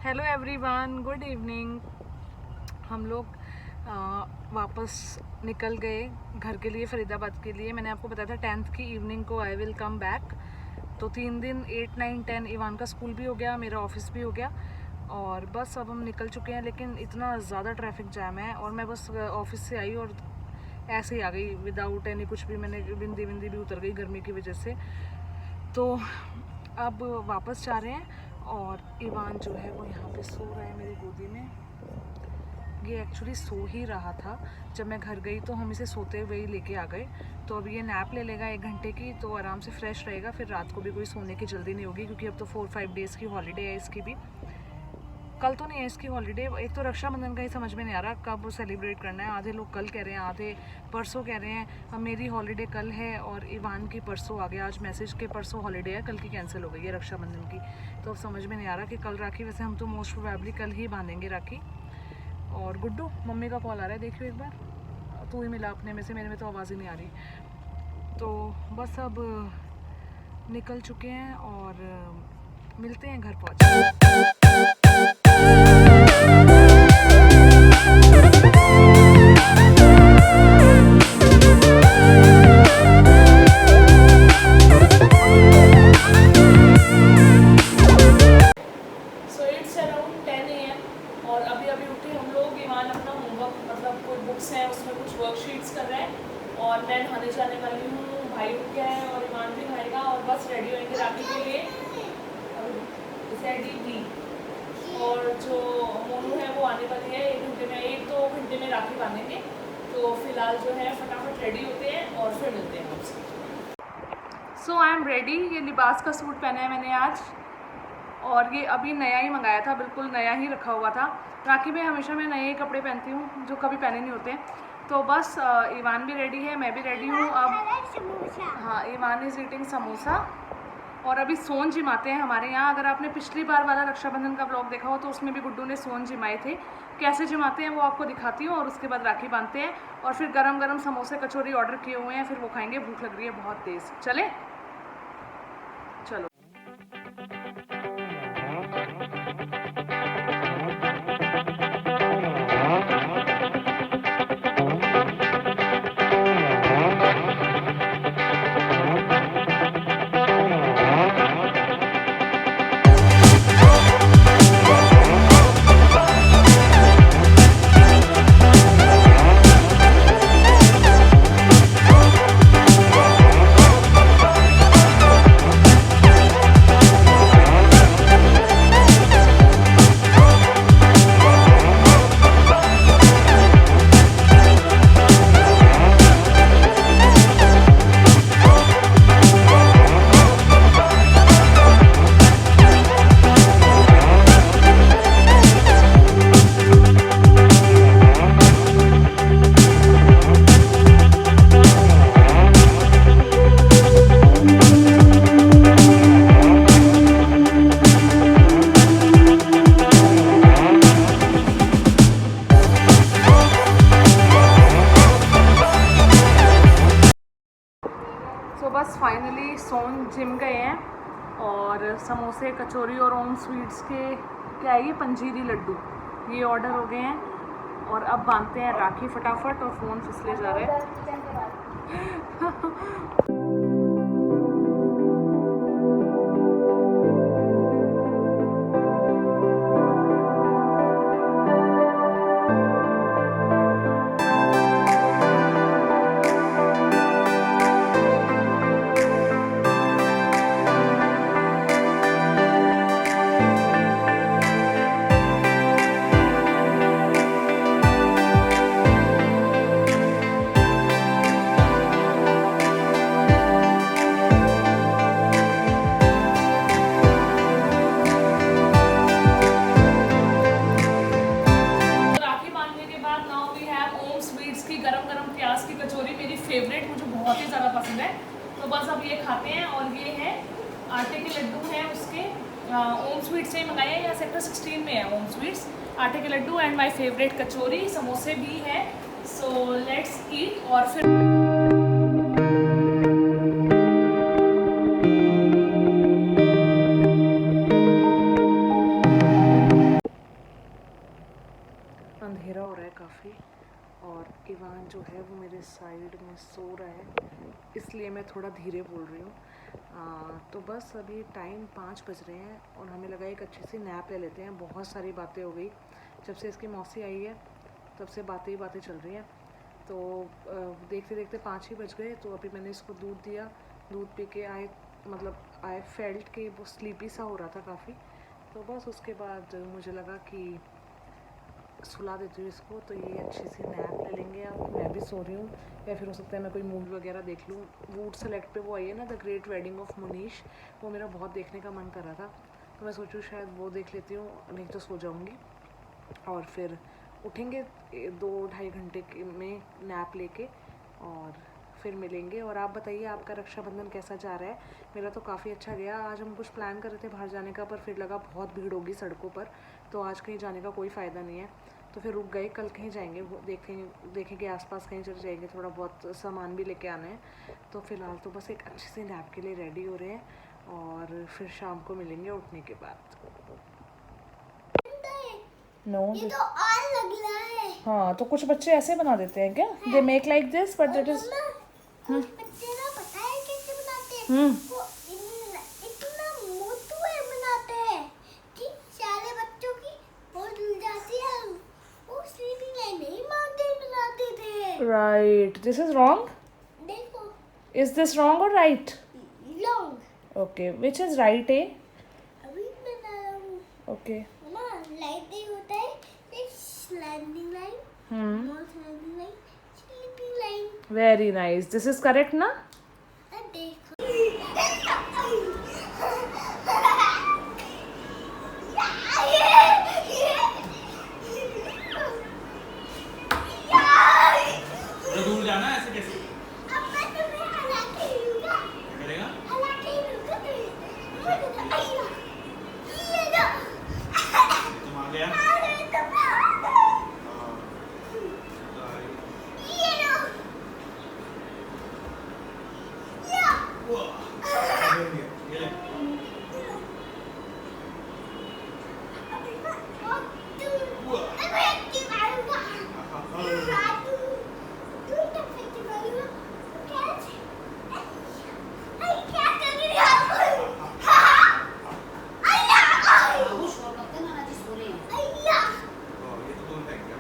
Hello everyone, good evening. हम लोग वापस निकल गए घर के लिए, फरीदाबाद के लिए। मैंने आपको बताया था 10th की इवनिंग को आई विल कम बैक। तो 3 दिन 8, 9, 10 इवान का स्कूल भी हो गया, मेरा ऑफिस भी हो गया और बस अब हम निकल चुके हैं। लेकिन इतना ज़्यादा ट्रैफिक जैम है और मैं बस ऑफिस से आई और ऐसे ही आ गई विदाउट एनी कुछ भी। मैंने बिंदी बिंदी भी उतर गई गर्मी की वजह से। तो अब वापस जा रहे हैं और इवान जो है वो यहाँ पे सो रहा है मेरी गोदी में। ये एक्चुअली सो ही रहा था जब मैं घर गई, तो हम इसे सोते हुए ही लेके आ गए। तो अब ये नैप ले लेगा 1 घंटे की, तो आराम से फ्रेश रहेगा। फिर रात को भी कोई सोने की जल्दी नहीं होगी क्योंकि अब तो 4-5 डेज़ की हॉलीडे है इसकी भी। कल तो नहीं है इसकी हॉलीडे। एक तो रक्षाबंधन का ही समझ में नहीं आ रहा कब सेलिब्रेट करना है। आधे लोग कल कह रहे हैं, आधे परसों कह रहे हैं। अब मेरी हॉलीडे कल है और इवान की परसों आ गया। आज मैसेज के परसों हॉलीडे है, कल की कैंसिल हो गई है रक्षाबंधन की। तो अब समझ में नहीं आ रहा कि कल राखी, वैसे हम तो मोस्ट प्रोबेबली कल ही बांधेंगे राखी। और गुड्डू, मम्मी का कॉल आ रहा है, देखियो एक बार। तू ही मिला अपने में से, मेरे में तो आवाज़ ही नहीं आ रही। तो बस अब निकल चुके हैं और मिलते हैं घर पहुँच। और अभी अभी उठे हम लोग। ईमान अपना होमवर्क, मतलब कोई बुक्स हैं उसमें कुछ वर्कशीट्स कर रहे हैं और मैं नहाने जाने वाली हूँ। भाई उठ गया है और ईमान भी खाएगा और बस रेडी होंगे राखी के लिए। रेडी भी। और जो मोनू है वो आने वाली है 1 घंटे में, 1-2 घंटे में राखी बांधेंगे। तो फिलहाल जो है फटाफट रेडी होते हैं और फिर मिलते हैं आपसे। सो आई एम रेडी। ये लिबास का सूट पहना है मैंने आज और ये अभी नया ही मंगाया था, बिल्कुल नया ही रखा हुआ था। राखी में हमेशा मैं नए कपड़े पहनती हूँ जो कभी पहने नहीं होते। तो बस ईवान भी रेडी है, मैं भी रेडी हूँ अब। हाँ, ईवान इज़ ईटिंग समोसा। और अभी सोन जिमाते हैं हमारे यहाँ। अगर आपने पिछली बार वाला रक्षाबंधन का ब्लॉग देखा हो तो उसमें भी गुड्डू ने सोन जिमाए थे। कैसे जिमाते हैं वो आपको दिखाती हूँ और उसके बाद राखी बांधते हैं। और फिर गरम गरम समोसे कचौरी ऑर्डर किए हुए हैं, फिर वो खाएंगे। भूख लग रही है बहुत तेज़। चले चलो। तो बस फाइनली सोन जिम गए हैं और समोसे कचौरी और ओम स्वीट्स के क्या है ये पंजीरी लड्डू, ये ऑर्डर हो गए हैं। और अब बांधते हैं राखी फटाफट और फ़ोन फिसले जा रहे हैं। फेवरेट, मुझे बहुत ही ज़्यादा पसंद है। तो बस अब ये खाते हैं। और ये है आटे के लड्डू हैं उसके, ओम स्वीट्स से मंगाए हैं या सेक्टर 16 में है ओम स्वीट्स। आटे के लड्डू एंड माय फेवरेट कचौरी, समोसे भी है। सो लेट्स ईट और फिर काफ़ी, और इवान जो है वो मेरे साइड में सो रहा है, इसलिए मैं थोड़ा धीरे बोल रही हूँ। तो बस अभी टाइम 5 बज रहे हैं और हमें लगा एक अच्छी सी नैप ले लेते हैं। बहुत सारी बातें हो गई जब से इसकी मौसी आई है, तब से बातें ही बातें चल रही हैं। तो देखते देखते 5 ही बज गए। तो अभी मैंने इसको दूध दिया, दूध पी के आई फेल्ट कि वो स्लीपी सा हो रहा था काफ़ी। तो बस उसके बाद मुझे लगा कि सुला देती हूँ इसको, तो ये अच्छी सी नैप ले लेंगे। अब मैं भी सो रही हूँ, या फिर हो सकता है मैं कोई मूवी वगैरह देख लूँ। वूड सेलेक्ट पे वो आई है ना, the great wedding of Munish, वो मेरा बहुत देखने का मन कर रहा था, तो मैं सोचूँ शायद वो देख लेती हूँ, नहीं तो सो जाऊँगी। और फिर उठेंगे 2-2.5 घंटे में नैप लेके, और फिर मिलेंगे। और आप बताइए आपका रक्षाबंधन कैसा जा रहा है? मेरा तो काफ़ी अच्छा गया। आज हम कुछ प्लान कर रहे थे बाहर जाने का, पर फिर लगा बहुत भीड़ होगी सड़कों पर, तो आज कहीं जाने का कोई फ़ायदा नहीं है, तो फिर रुक गए। कल कहीं जाएंगे, देखेंगे आसपास कहीं चले जाएंगे, थोड़ा बहुत सामान भी लेके आना है। तो फ़िलहाल तो बस एक अच्छी सी नैप के लिए रेडी हो रहे हैं, और फिर शाम को मिलेंगे उठने के बाद। नो ये तो और लग रहा है। हाँ, तो कुछ बच्चे ऐसे बना देते हैं क्या? They make like this but that is कुछ बच्चे ना पता है कैसे बनाते हैं? वो इतना मोटू है बनाते हैं कि सारे बच्चों की वो धुल जाती है। वो सीधी लाइन नहीं मारते बनाते थे। Right, this is wrong. देखो इज दिस रॉन्ग और right? Long. Okay, which is right A? अभी बना रहा हूँ। ओके। माँ लाइट नहीं होता है, एक slanting line, not slanting line, sleeping line. Very nice, this is correct ना? देखो दूर जाना ऐसे कैसे अब मैं तुम्हें हला के लूंगा। करेगा? हला के लूंगा तुम्हें। ये लो। तुम आ गया? अरे तुम्हें ये लो। ये ले। ये तो दूर फेंक दिया।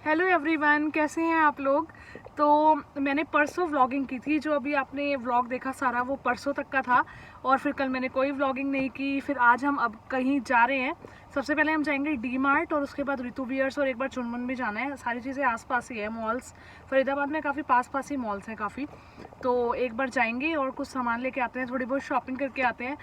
हेलो एवरीवन, कैसे हैं आप लोग? तो मैंने परसों व्लॉगिंग की थी, जो अभी आपने व्लॉग देखा सारा वो परसों तक का था, और फिर कल मैंने कोई व्लॉगिंग नहीं की। फिर आज हम अब कहीं जा रहे हैं। सबसे पहले हम जाएंगे डी मार्ट, और उसके बाद ऋतु वियर्स, और एक बार चुनमुन भी जाना है। सारी चीज़ें आसपास ही है, मॉल्स फरीदाबाद में काफ़ी पास ही मॉल्स हैं काफ़ी, तो एक बार जाएंगे और कुछ सामान लेके आते हैं, थोड़ी बहुत शॉपिंग करके आते हैं।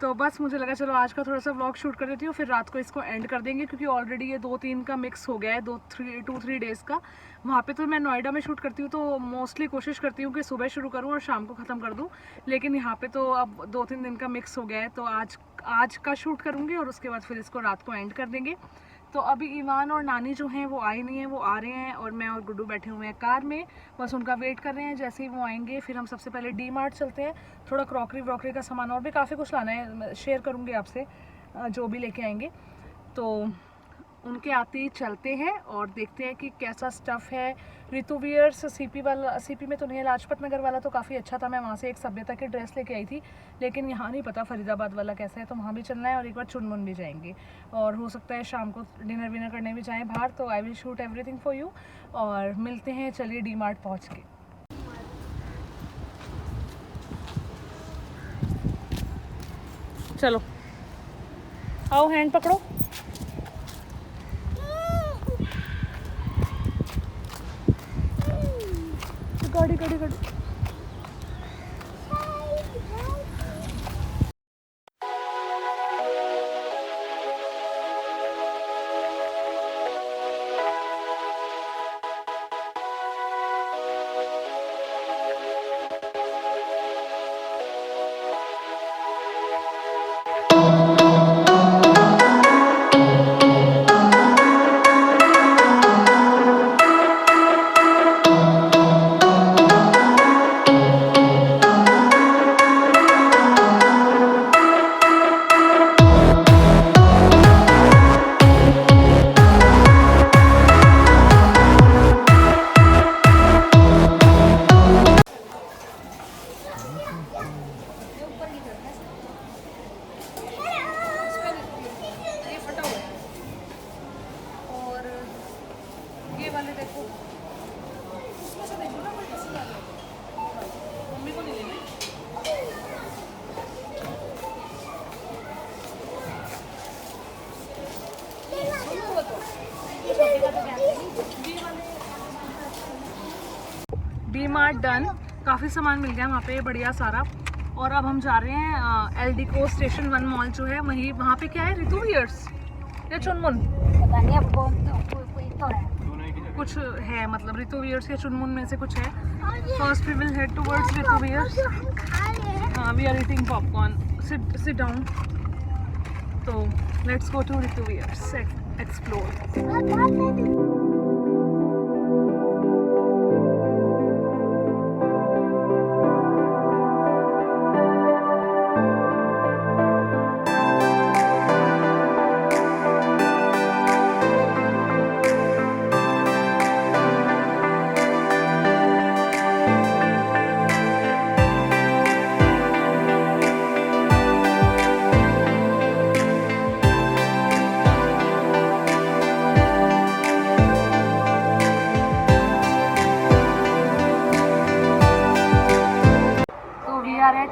तो बस मुझे लगा चलो आज का थोड़ा सा व्लॉग शूट कर देती हूँ, फिर रात को इसको एंड कर देंगे, क्योंकि ऑलरेडी ये 2-3 का मिक्स हो गया है, 2-3 डेज़ का। वहाँ पे तो मैं नोएडा में शूट करती हूँ, तो मोस्टली कोशिश करती हूँ कि सुबह शुरू करूँ और शाम को ख़त्म कर दूँ, लेकिन यहाँ पे तो अब 2-3 दिन का मिक्स हो गया है, तो आज का शूट करूँगी और उसके बाद फिर इसको रात को एंड कर देंगे। तो अभी ईवान और नानी जो हैं वो आए नहीं हैं, वो आ रहे हैं, और मैं और गुड्डू बैठे हुए हैं कार में, बस उनका वेट कर रहे हैं। जैसे ही वो आएंगे फिर हम सबसे पहले डी मार्ट चलते हैं, थोड़ा क्रॉकरी का सामान और भी काफ़ी कुछ लाना है, शेयर करूँगी आपसे जो भी लेके आएंगे। तो उनके आते ही चलते हैं और देखते हैं कि कैसा स्टफ़ है। ऋतु वियर्स सीपी में तो नहीं है, लाजपत नगर वाला तो काफ़ी अच्छा था, मैं वहाँ से एक सभ्यता की ड्रेस लेके आई थी, लेकिन यहाँ नहीं पता फरीदाबाद वाला कैसा है, तो वहाँ भी चलना है, और एक बार चुनमुन भी जाएंगे, और हो सकता है शाम को डिनर विनर करने भी जाएँ बाहर। तो I will shoot everything for you, और मिलते हैं, चलिए डी मार्ट पहुँच के। चलो आओ, हैंड पकड़ो। गाड़ी डी मार्ट डन, काफ़ी सामान मिल गया वहाँ पे बढ़िया सारा। और अब हम जा रहे हैं एल्डिको स्टेशन 1 मॉल जो है वहीं, वहाँ पे क्या है, रितु वियर्स या चुनमुन पता नहीं, अब कोई तो है। दोनों एक ही जगह। कुछ है, मतलब रितु वियर्स या चुनमुन में से कुछ है। First we will head towards Ritu Wears. जो हम खा रहे हैं हाँ, we are eating popcorn, sit down. तो let's go to Ritu Wears, explore.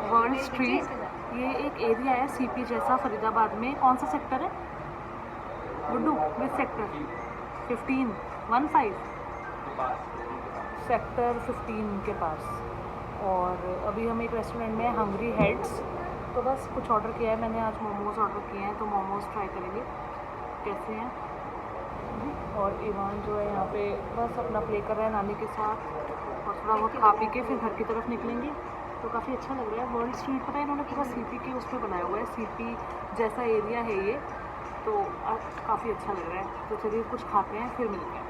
World street, ये एक एरिया है सीपी जैसा फरीदाबाद में। कौन सा सेक्टर है गुड्डू? Which sector? 15 सेक्टर 15 के पास। और अभी हम एक रेस्टोरेंट में हंग्री हेड्स, तो बस कुछ ऑर्डर किया है मैंने, आज मोमोज़ ऑर्डर किए हैं, तो मोमोज़ ट्राई करेंगे कैसे हैं। और इवान जो है यहाँ पे बस अपना प्ले कर रहा है नानी के साथ, और थोड़ा बहुत खा पी के फिर घर की तरफ निकलेंगे। तो काफ़ी अच्छा लग रहा है। वर्ल्ड स्ट्रीट पता है इन्होंने पूरा सीपी के उस पर बनाया हुआ है, सीपी जैसा एरिया है ये, तो काफ़ी अच्छा लग रहा है। तो चलिए कुछ खाते हैं फिर मिलते हैं।